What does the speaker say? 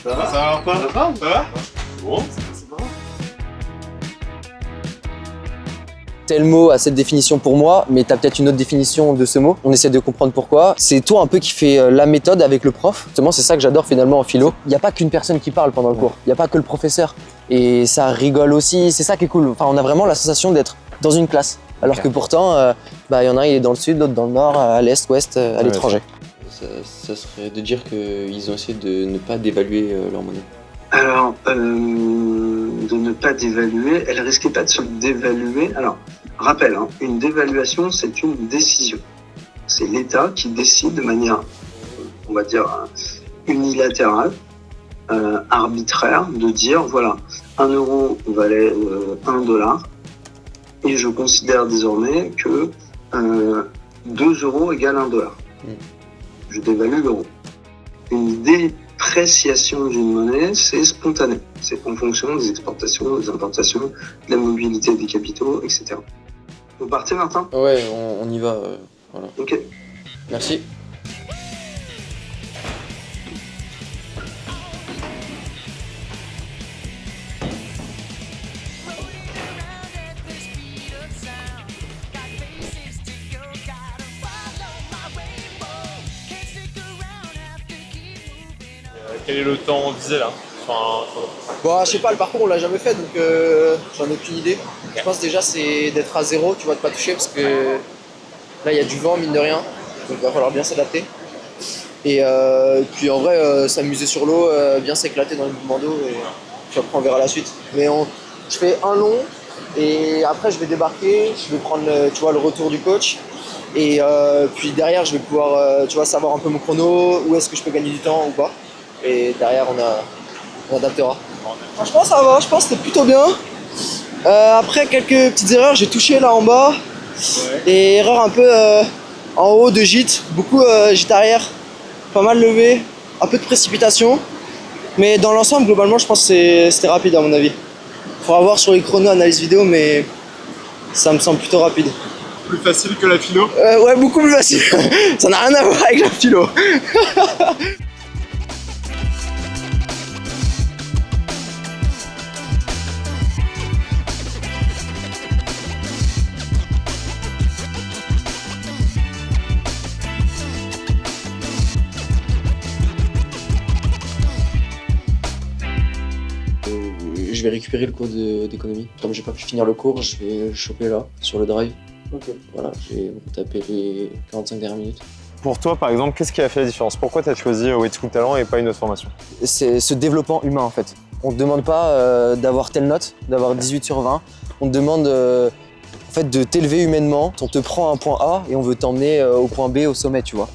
Ça va pas? Ça va? Bon. Tel mot a cette définition pour moi, mais tu as peut-être une autre définition de ce mot. On essaie de comprendre pourquoi. C'est toi un peu qui fais la méthode avec le prof. Justement, c'est ça que j'adore finalement en philo. Il n'y a pas qu'une personne qui parle pendant le cours. Il n'y a pas que le professeur. Et ça rigole aussi. C'est ça qui est cool. Enfin, on a vraiment la sensation d'être dans une classe. Alors que pourtant, il y en a un, il est dans le sud, l'autre dans le nord, à l'est, ouest, à l'étranger. Ça serait de dire qu'ils ont essayé de ne pas dévaluer leur monnaie. Alors, de ne pas dévaluer, elle risquait pas de se dévaluer. Alors, rappel, hein, une dévaluation, c'est une décision. C'est l'État qui décide de manière, on va dire, unilatérale, arbitraire, de dire, voilà, 1 euro valait 1 dollar, et je considère désormais que 2 euros égale 1 dollar. Je dévalue l'euro. Une dépréciation d'une monnaie, c'est spontané. C'est en fonction des exportations, des importations, de la mobilité des capitaux, etc. Vous partez, Martin? Ouais, on y va. Voilà. Ok. Merci. Quel est le temps visé là? Bon, je sais pas, le parcours on l'a jamais fait, donc j'en ai aucune idée. Je pense déjà c'est d'être à zéro, tu vois, de pas toucher, parce que là il y a du vent mine de rien, donc il va falloir bien s'adapter. Et puis en vrai, s'amuser sur l'eau, bien s'éclater dans les mouvements d'eau, et puis après on verra la suite. Mais je fais un long, et après je vais débarquer, je vais prendre le retour du coach. Et puis derrière je vais pouvoir savoir un peu mon chrono, où est-ce que je peux gagner du temps ou pas. Et derrière on adaptera. Franchement ça va, je pense que c'était plutôt bien. Après quelques petites erreurs, j'ai touché là en bas. Des erreurs un peu en haut de gîte, beaucoup gîte arrière, pas mal levé, un peu de précipitation. Mais dans l'ensemble globalement je pense que c'était rapide à mon avis. Faudra voir sur les chronos, analyse vidéo, mais ça me semble plutôt rapide. Plus facile que la philo? Ouais, beaucoup plus facile. Ça n'a rien à voir avec la philo. Je vais récupérer le cours d'économie. Comme j'ai pas pu finir le cours, je vais le choper là, sur le drive. Ok. Voilà, je vais me taper les 45 dernières minutes. Pour toi, par exemple, qu'est-ce qui a fait la différence? Pourquoi tu as choisi Way School Talent et pas une autre formation? C'est ce développement humain en fait. On te demande pas d'avoir telle note, d'avoir 18 sur 20. On te demande en fait de t'élever humainement. On te prend un point A et on veut t'emmener au point B, au sommet, tu vois.